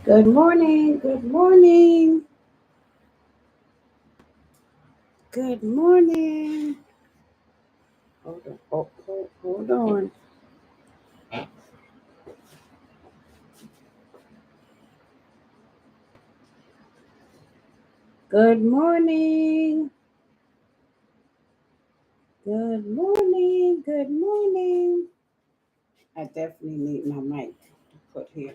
Good morning. Good morning. Good morning. Hold on. Hold on. Good morning. Good morning. Good morning. I definitely need my mic to put here.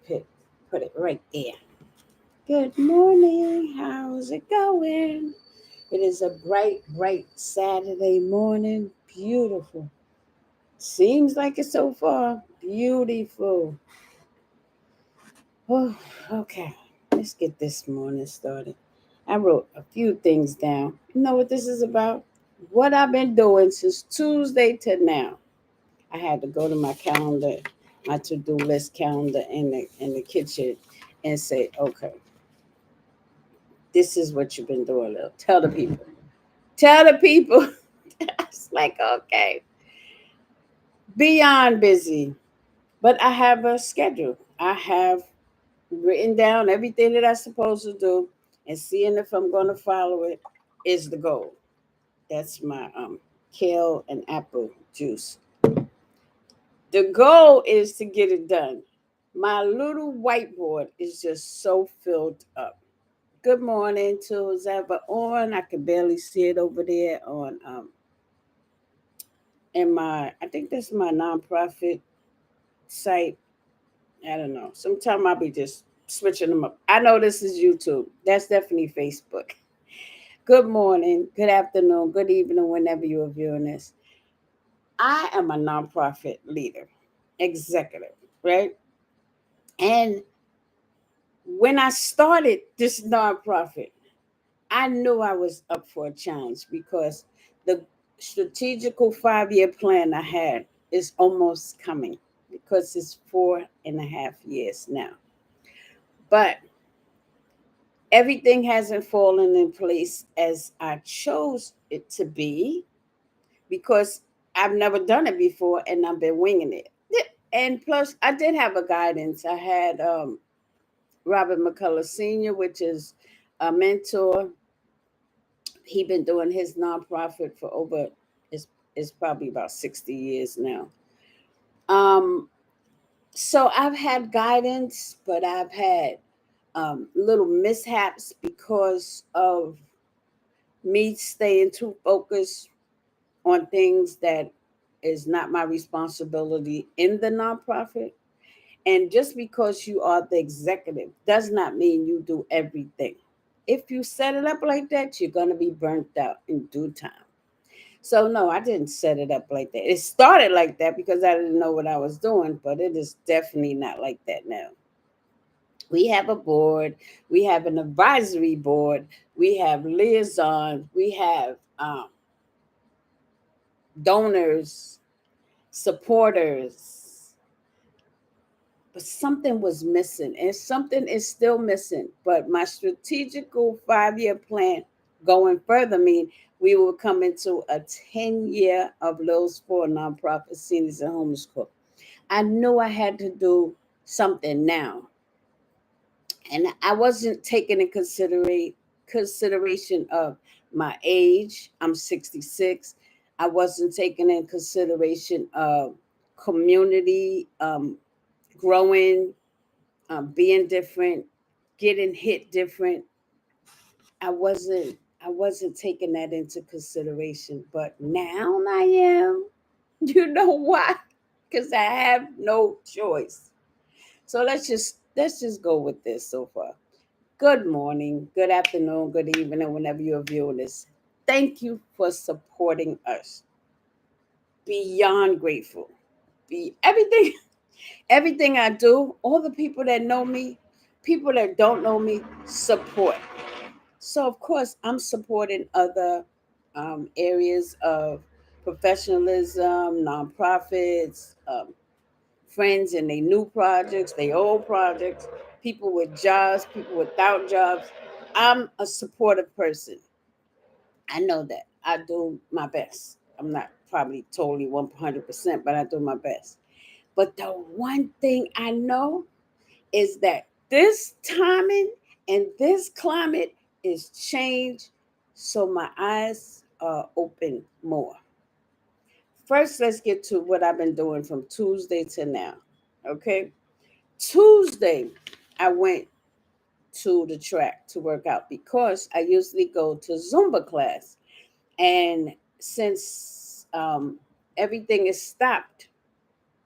To put it right there. Good morning. How's it going? It is a bright Saturday morning. Beautiful. Seems like it so far. Beautiful. Oh, okay. Let's get this morning started. I wrote a few things down. You know what this is about? What I've been doing since Tuesday to now. I had to go to my calendar, my to-do list calendar in the kitchen and say, okay, this is what you've been doing. Lil. Tell the people. Tell the people. It's like, okay, beyond busy. But I have a schedule. I have written down everything that I'm supposed to do and seeing if I'm going to follow it is the goal. That's my kale and apple juice. The goal is to get it done. My little whiteboard is just so filled up. Good morning to who's ever on. I can barely see it over there on in my I think that's my nonprofit site. I don't know. Sometimes I'll be just switching them up. I know this is YouTube. That's definitely Facebook. Good morning, good afternoon, good evening, whenever you are viewing this. I am a nonprofit leader, executive, right? And when I started this nonprofit, I knew I was up for a challenge because the strategical 5 year plan I had is almost coming because it's 4.5 years now. But everything hasn't fallen in place as I chose it to be because I've never done it before and I've been winging it. And plus, I did have a guidance. I had Robert McCullough Sr., which is a mentor. He been doing his nonprofit for over it's probably about 60 years now. Um, so I've had guidance, but I've had little mishaps because of me staying too focused on things that is not my responsibility in the nonprofit. And just because you are the executive does not mean you do everything. If you set it up like that, you're going to be burnt out in due time. So, no, I didn't set it up like that. It started like that because I didn't know what I was doing, but it is definitely not like that now. We have a board, we have an advisory board, we have liaison, we have donors, supporters, but something was missing and something is still missing. But my strategical 5 year plan going further mean we will come into a 10 year of those four nonprofit seniors and homeless corps. I knew I had to do something now. And I wasn't taking in consideration of my age. I'm 66. I wasn't taking in consideration of community growing, being different, getting hit different. I wasn't I wasn't taking that into consideration, but now I am. You know why? Because I have no choice. So let's just go with this so far. Good morning, good afternoon, good evening, whenever you're viewing this. Thank you for supporting us. Beyond grateful. Be everything, everything I do, all the people that know me, people that don't know me, support. So of course I'm supporting other areas of professionalism, nonprofits, friends and they new projects, they old projects, people with jobs, people without jobs. I'm a supportive person. I know that. I do my best. I'm not probably totally 100%, but I do my best. But the one thing I know, is that this timing and this climate is changed, so my eyes are open more. First, let's get to what I've been doing from Tuesday to now. Okay. Tuesday, I went to the track to work out because I usually go to Zumba class. And since everything is stopped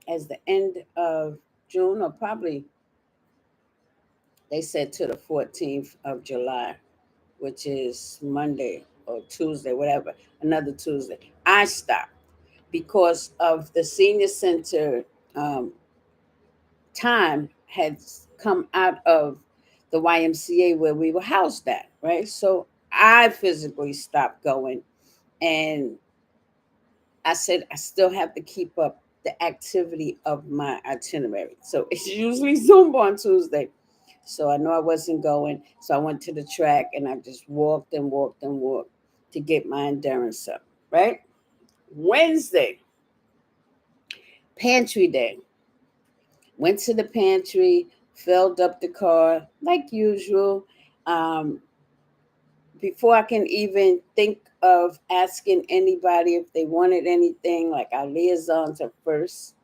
as the end of June, or probably they said to the 14th of July, which is Monday or Tuesday, whatever, another Tuesday, I stopped because of the senior center um, time had come out of the YMCA where we were housed at, right? So I physically stopped going, and I said I still have to keep up the activity of my itinerary. So it's usually Zumba on Tuesday. So I know I wasn't going. So I went to the track and I just walked and walked and walked to get my endurance up, right? Wednesday, pantry day. Went to the pantry, filled up the car like usual. Um, Before I can even think of asking anybody if they wanted anything, like our liaisons are first,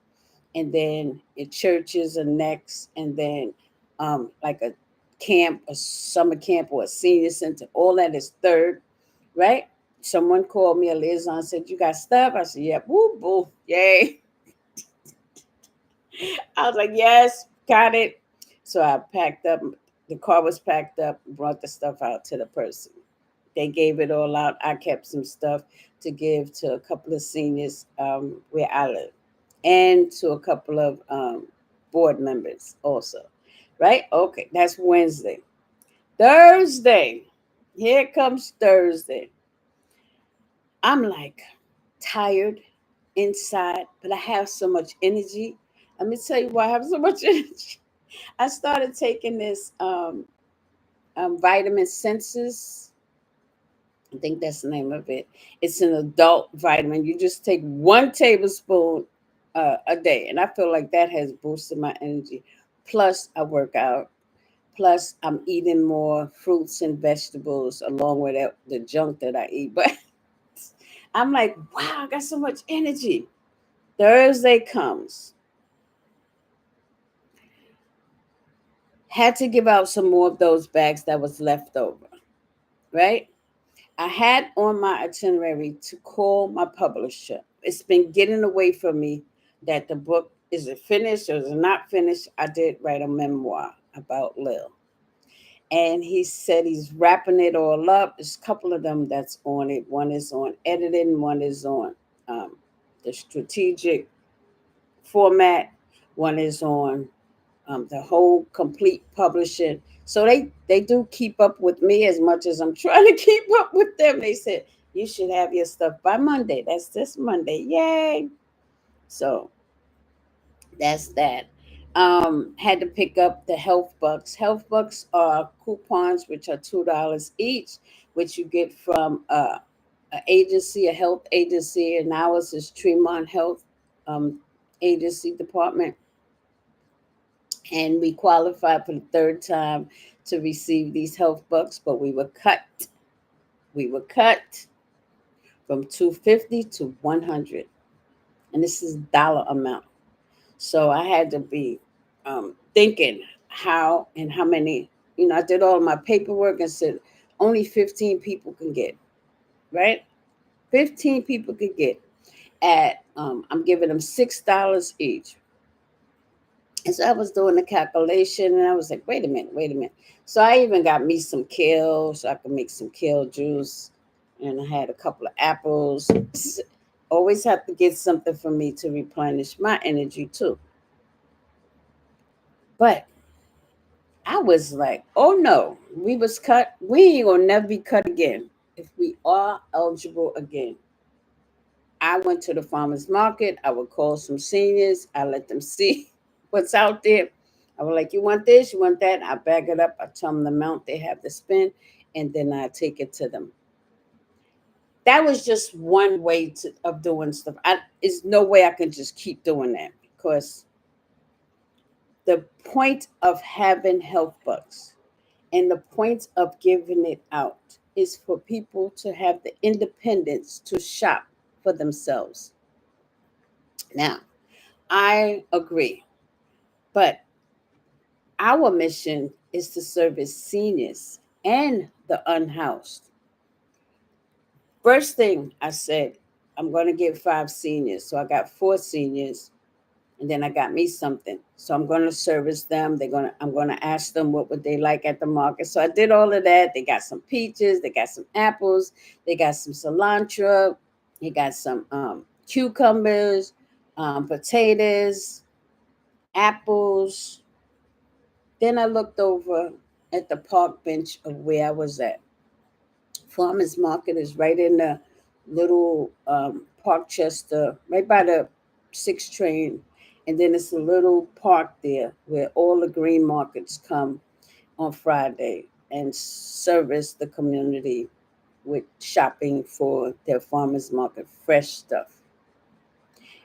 and then in churches are next, and then like a camp, a summer camp, or a senior center, all that is third, right? Someone called me, a liaison said, "You got stuff?" I said, "Yep." Woo, boo, yay. I was like, "Yes, got it." So I packed up, the car was packed up, brought the stuff out to the person. They gave it all out. I kept some stuff to give to a couple of seniors where I live, and to a couple of board members also. Right? Okay, that's Wednesday. Thursday. Here comes Thursday. I'm like tired inside, but I have so much energy. Let me tell you why I have so much energy. I started taking this vitamin senses. I think that's the name of it. It's an adult vitamin. You just take 1 tablespoon a day, and I feel like that has boosted my energy. Plus, I work out. Plus, I'm eating more fruits and vegetables along with the junk that I eat. But I'm like, wow, I got so much energy. Thursday comes. Had to give out some more of those bags that was left over, right? I had on my itinerary to call my publisher. It's been getting away from me that the book, is it finished or is it not finished? I did write a memoir about Lil. And he said he's wrapping it all up. There's a couple of them that's on it. One is on editing, one is on the strategic format, one is on the whole complete publishing. So they do keep up with me as much as I'm trying to keep up with them. They said you should have your stuff by Monday. That's this Monday. Yay! So that's that. Had to pick up the health bucks. Health bucks are coupons which are $2 each, which you get from an agency, a health agency, and ours is Tremont Health um, Agency Department, and we qualified for the third time to receive these health bucks, but we were cut. We were cut from 250 to 100, and this is dollar amount. So I had to be thinking how and how many. I did all my paperwork and said only 15 people can get, right. 15 people could get at. I'm giving them $6 each. And so I was doing the calculation and I was like, wait a minute, wait a minute. So I even got me some kale so I could make some kale juice. And I had a couple of apples. Always have to get something for me to replenish my energy too. But I was like, oh no, we was cut. We ain't gonna never be cut again if we are eligible again. I went to the farmer's market. I would call some seniors. I let them see what's out there. I was like, you want this? You want that? I bag it up. I tell them the amount they have to spend, and then I take it to them. That was just one way of doing stuff. Is no way I can just keep doing that because The point of having health bucks and the point of giving it out is for people to have the independence to shop for themselves. Now, I agree, but our mission is to service seniors and the unhoused. First thing I said, I'm going to get 5 seniors. So I got 4 seniors, and then I got me something. So I'm going to service them. I'm going to ask them what would they like at the market. So I did all of that. They got some peaches, they got some apples, they got some cilantro, they got some cucumbers, potatoes, apples. Then I looked over at the park bench of where I was at. Farmers Market is right in the little Parkchester, right by the 6 train. And then it's a little park there where all the green markets come on Friday and service the community with shopping for their farmers market fresh stuff.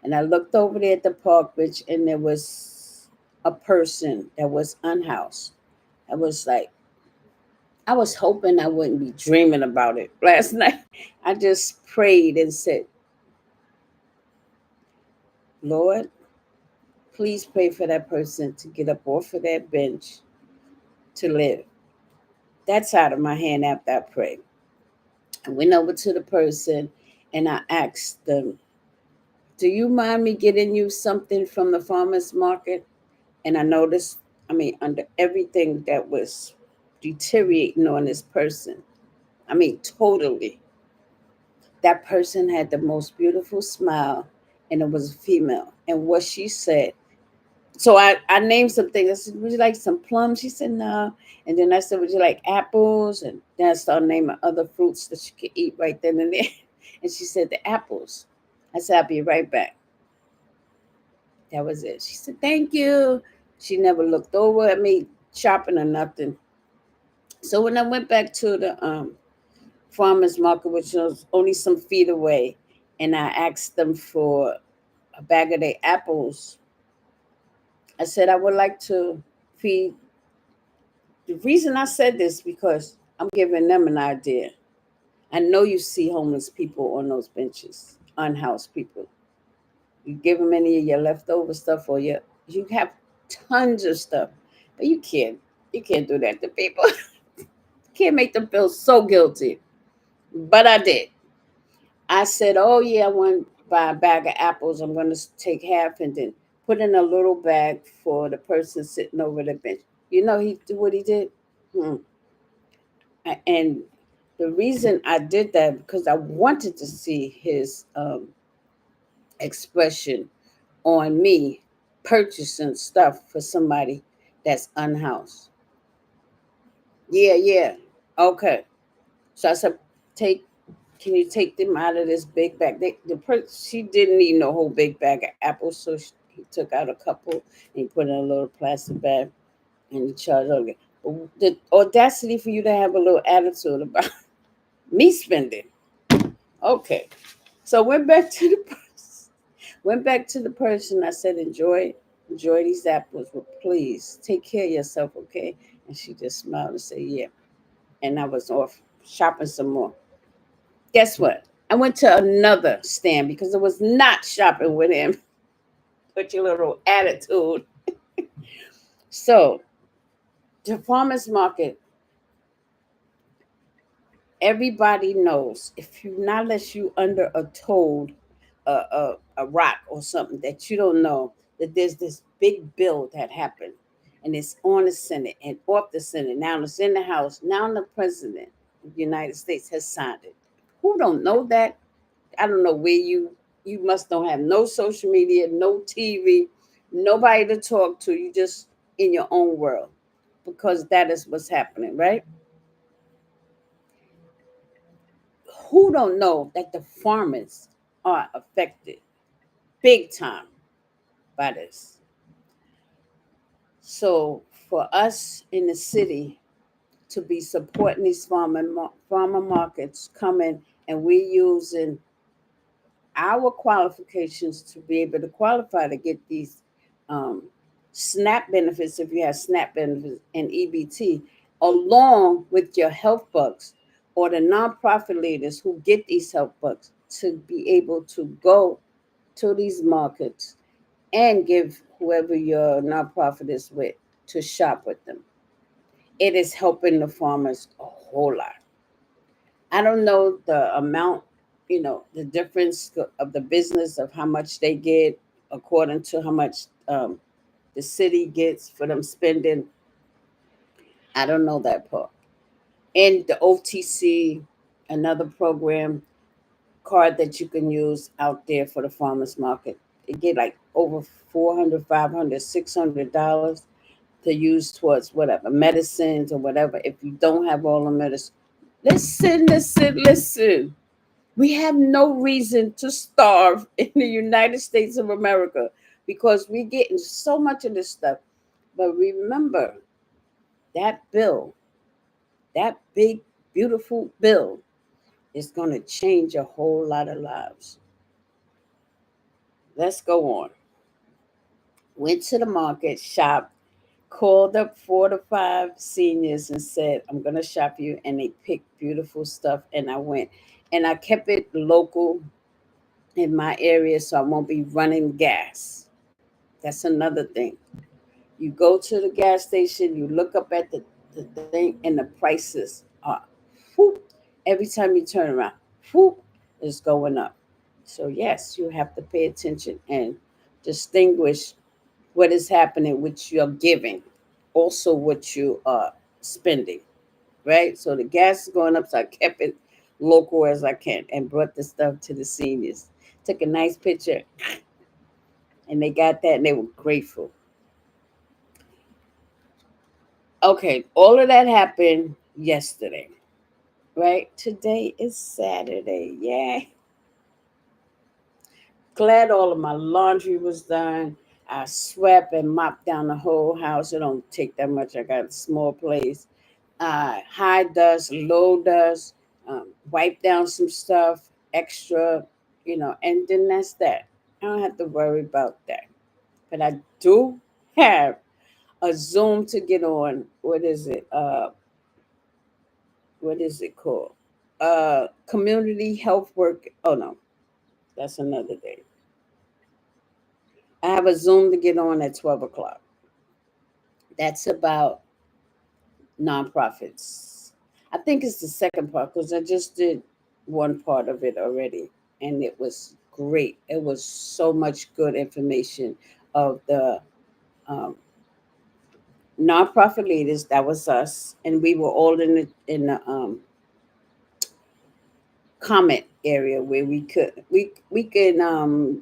And I looked over there at the park bench, and there was a person that was unhoused. I was like, I was hoping I wouldn't be dreaming about it last night. I just prayed and said, Lord, please pray for that person to get up off of that bench to live. That's out of my hand after I prayed. I went over to the person and I asked them, do you mind me getting you something from the farmer's market? And I noticed, I mean, under everything that was deteriorating on this person, I mean, totally. That person had the most beautiful smile, and it was a female. And what she said, so I named some things. I said, would you like some plums? She said, no. And then I said, would you like apples? And then I started naming other fruits that she could eat right then and there. And she said, the apples. I said, I'll be right back. That was it. She said, thank you. She never looked over at me, shopping or nothing. So when I went back to the farmers market, which was only some feet away, and I asked them for a bag of their apples. I said I would like to feed. The reason I said this because I'm giving them an idea. I know you see homeless people on those benches, unhoused people. You give them any of your leftover stuff, or you have tons of stuff, but you can't do that to people. Can't make them feel so guilty. But I did. I said, "Oh yeah, I want to buy a bag of apples. I'm going to take half and then put in a little bag for the person sitting over the bench." You know, he did what he did. Hmm. And the reason I did that because I wanted to see his expression on me purchasing stuff for somebody that's unhoused. Yeah, yeah. Okay. So I said, take. Can you take them out of this big bag? She didn't need no whole big bag of apples, so he took out a couple and he put in a little plastic bag and he charged her. The audacity for you to have a little attitude about me spending. Okay, so went back to the person. I said, enjoy these apples, but please take care of yourself, okay? And she just smiled and said, yeah. And I was off shopping some more. Guess what? I went to another stand because it was not shopping with him. Put your little attitude. So the farmers market, everybody knows if you not unless you under a toad, a rock or something that you don't know that there's this big bill that happened, and it's on the Senate and off the Senate. Now it's in the House. Now the President of the United States has signed it. Who don't know that? I don't know where you must don't have no social media, no TV, nobody to talk to. You just in your own world because that is what's happening, right? Who don't know that the farmers are affected big time by this? So for us in the city to be supporting these farmer markets coming, and we're using our qualifications to be able to qualify to get these um, SNAP benefits if you have SNAP benefits and EBT, along with your health bucks or the nonprofit leaders who get these health bucks to be able to go to these markets and give whoever your nonprofit is with to shop with them. It is helping the farmers a whole lot. I don't know the amount, the difference of the business of how much they get according to how much the city gets for them spending. I don't know that part. And the OTC, another program card that you can use out there for the farmers market. They get like over 400, 500, $600 to use towards whatever medicines or whatever. If you don't have all the medicine, listen, listen, listen. We have no reason to starve in the United States of America because we're getting so much of this stuff. But remember, that bill, that big, beautiful bill, is going to change a whole lot of lives. Let's go on. Went to the market, shopped, called up 4 to 5 seniors and said, I'm going to shop you. And they picked beautiful stuff. And I went. And I kept it local in my area so I won't be running gas. That's another thing. You go to the gas station, you look up at the thing, and the prices are whoop, every time you turn around, whoop, is going up. So, yes, you have to pay attention and distinguish what is happening with your giving, also what you are spending, right? So, the gas is going up, so I kept it local as I can and brought the stuff to the seniors. Took a nice picture, and they got that and they were grateful. Okay, all of that happened yesterday, right? Today is Saturday. Yay. Glad all of my laundry was done. I swept and mopped down the whole house. It don't take that much. I got a small place. High dust, low dust, wipe down some stuff, extra, and then that's that. I don't have to worry about that. But I do have a Zoom to get on. What is it? What is it called? Community health work. Oh no, that's another day. I have a Zoom to get on at 12 o'clock. That's about nonprofits. I think it's the second part because I just did one part of it already, and it was great. It was so much good information of the um, nonprofit leaders. That was us, and we were all in the comment area where we could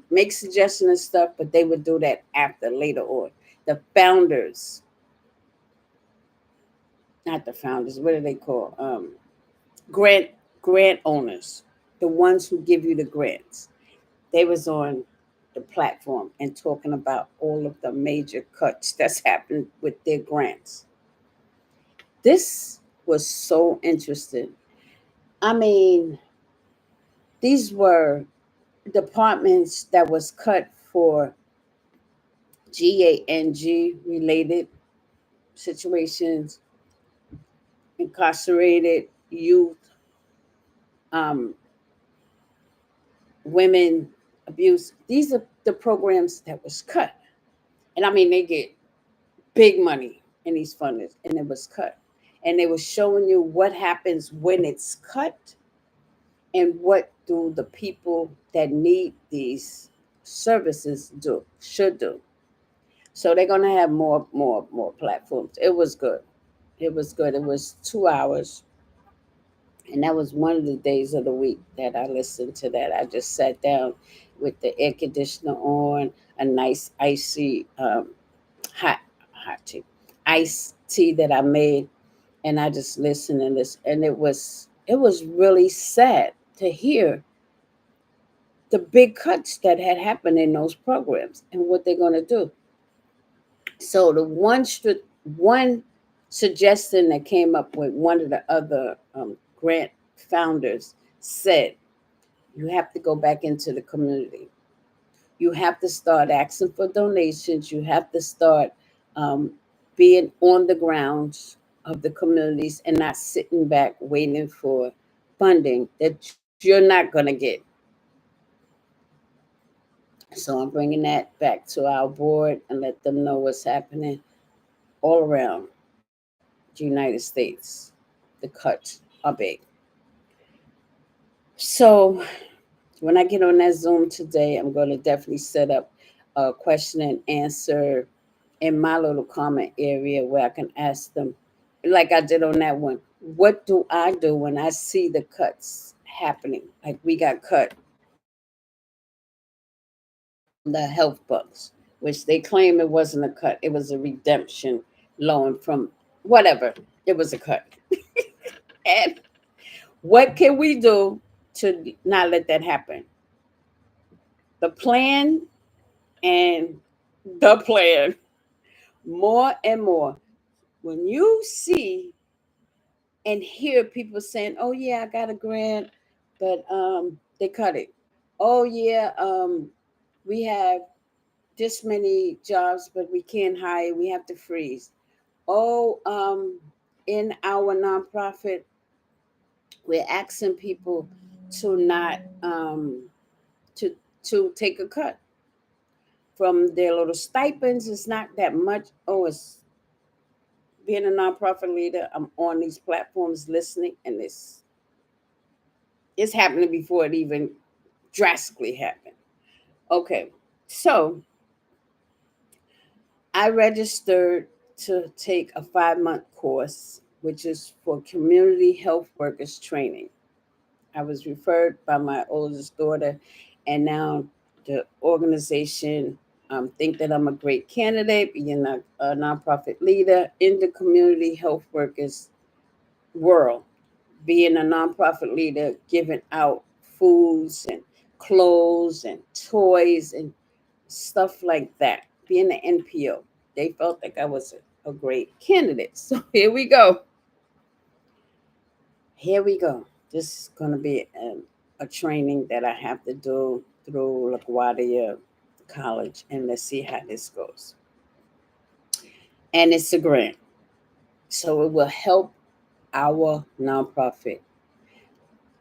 make suggestions and stuff, but they would do that after later on. The founders, not the founders, what do they call? Grant grant owners, the ones who give you the grants. They was on the platform and talking about all of the major cuts that's happened with their grants. This was so interesting. I mean, these were departments that was cut for GANG related situations, incarcerated youth, um, women abuse. These are the programs that was cut. And I mean, they get big money in these funders, and it was cut. And they were showing you what happens when it's cut and what do the people that need these services should do. So they're gonna have more platforms. It was good. It was good. It was 2 hours, and that was one of the days of the week that I listened to that. I just sat down with the air conditioner on, a nice icy hot hot tea, iced tea that I made, and I just listened and listen. And it was really sad to hear the big cuts that had happened in those programs and what they're going to do. So the one suggestion that came up with one of the other grant founders said, you have to go back into the community. You have to start asking for donations. You have to start. um, being on the grounds of the communities and not sitting back waiting for funding that you're not going to get. So I'm bringing that back to our board and let them know what's happening all around the United States. The cuts are big. So when I get on that Zoom today, I'm going to definitely set up a question and answer in my little comment area where I can ask them, like I did on that one, what do I do when I see the cuts happening? Like we got cut from the health bucks, which they claim it wasn't a cut, it was a redemption loan from whatever. It was a cut. And what can we do to not let that happen? The plan and the plan. More and more. When you see and hear people saying, "Oh yeah, I got a grant, but they cut it." "Oh yeah, we have this many jobs, but we can't hire. We have to freeze." "Oh, in our nonprofit, we're asking people to not to to take a cut from their little stipends. It's not that much. Oh, it's being a nonprofit leader. I'm on these platforms listening, and it's happening before it even drastically happened. Okay, so I registered to take a 5-month course, which is for community health workers training. I was referred by my oldest daughter, and now the organization think that I'm a great candidate, being a nonprofit leader in the community health workers world, being a nonprofit leader, giving out foods and clothes and toys and stuff like that, being an NPO. They felt like I was a great candidate. So here we go. Here we go. This is going to be a training that I have to do through LaGuardia College, and let's see how this goes. And it's a grant. So it will help our nonprofit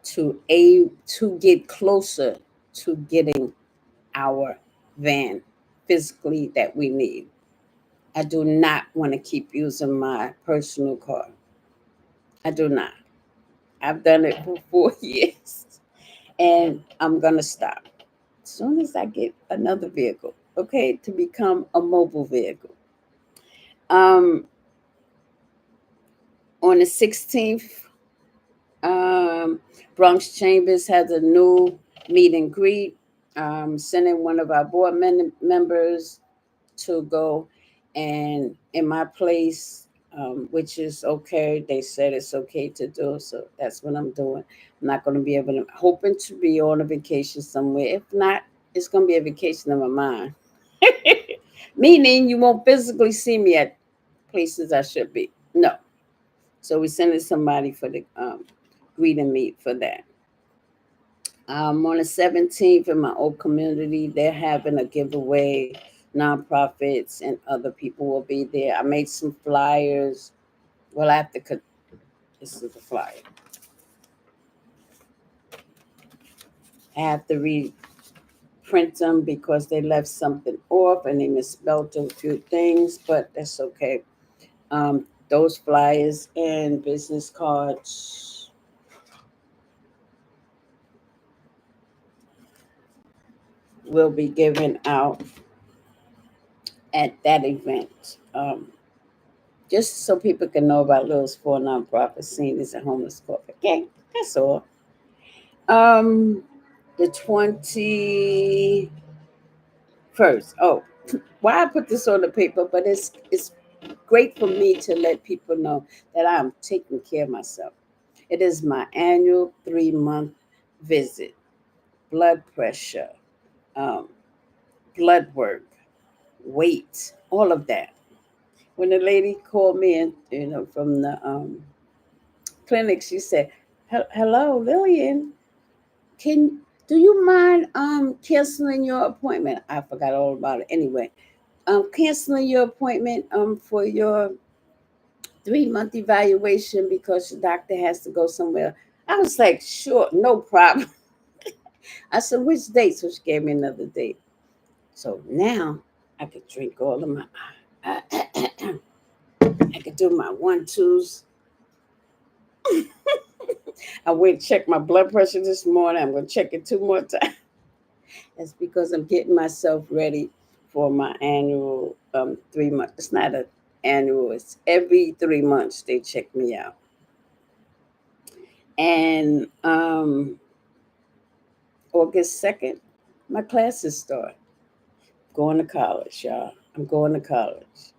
to get closer to getting our van physically that we need. I do not want to keep using my personal car. I do not. I've done it for 4 years, and I'm gonna stop as soon as I get another vehicle. Okay, to become a mobile vehicle. Um, on the 16th, um, Bronx Chambers has a new meet and greet. Sending one of our board members to go, and in my place, which is okay. They said it's okay to do, so that's what I'm doing. I'm not going to be able to, hoping to be on a vacation somewhere. If not, it's going to be a vacation of my mind. Meaning you won't physically see me at places I should be. No. So we're sending somebody for the greet and meet for that. On the 17th in my old community, they're having a giveaway. Nonprofits and other people will be there. I made some flyers. Well, I have to cut. This is a flyer. I have to reprint them because they left something off and they misspelled a few things, but that's okay. Those flyers and business cards will be given out at that event. Just so people can know about Little Four nonprofit scene as a homeless corporate. Okay, that's all. Um, the 21st. Oh, why I put this on the paper, but it's great for me to let people know that I'm taking care of myself. It is my annual 3-month visit, blood pressure, um, blood work, weight, all of that. When the lady called me in, from the clinic, she said, "Hello, Lillian. Can do you mind canceling your appointment?" I forgot all about it. Anyway, Canceling your appointment for your 3 month evaluation because your doctor has to go somewhere. I was like, sure, no problem. I said, which date? So she gave me another date. So now I could drink all of my, I could do my 1 2s. I went and checked my blood pressure this morning. I'm going to check it 2 more times. That's because I'm getting myself ready for my annual 3 month. It's not an annual, it's every 3 months they check me out. And August 2nd, my classes start. Going to college, y'all. I'm going to college.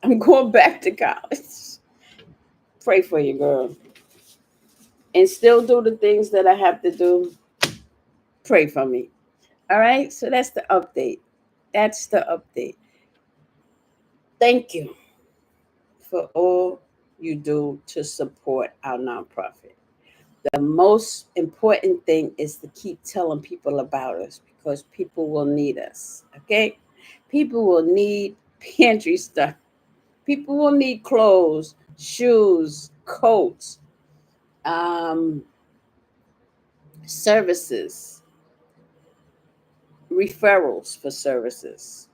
I'm going back to college. Pray for you, girl. And still do the things that I have to do. Pray for me. All right. So that's the update. That's the update. Thank you for all you do to support our nonprofit. The most important thing is to keep telling people about us because people will need us. Okay? People will need pantry stuff. People will need clothes, shoes, coats, um, services, referrals for services.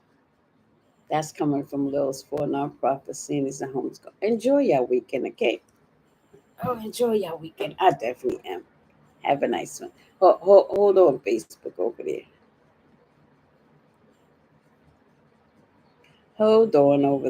That's coming from Lil's for nonprofit seniors and homeschool. Enjoy your weekend, okay? Oh, enjoy your weekend. I definitely am. Have a nice one. Hold on, Facebook over there. Hold on over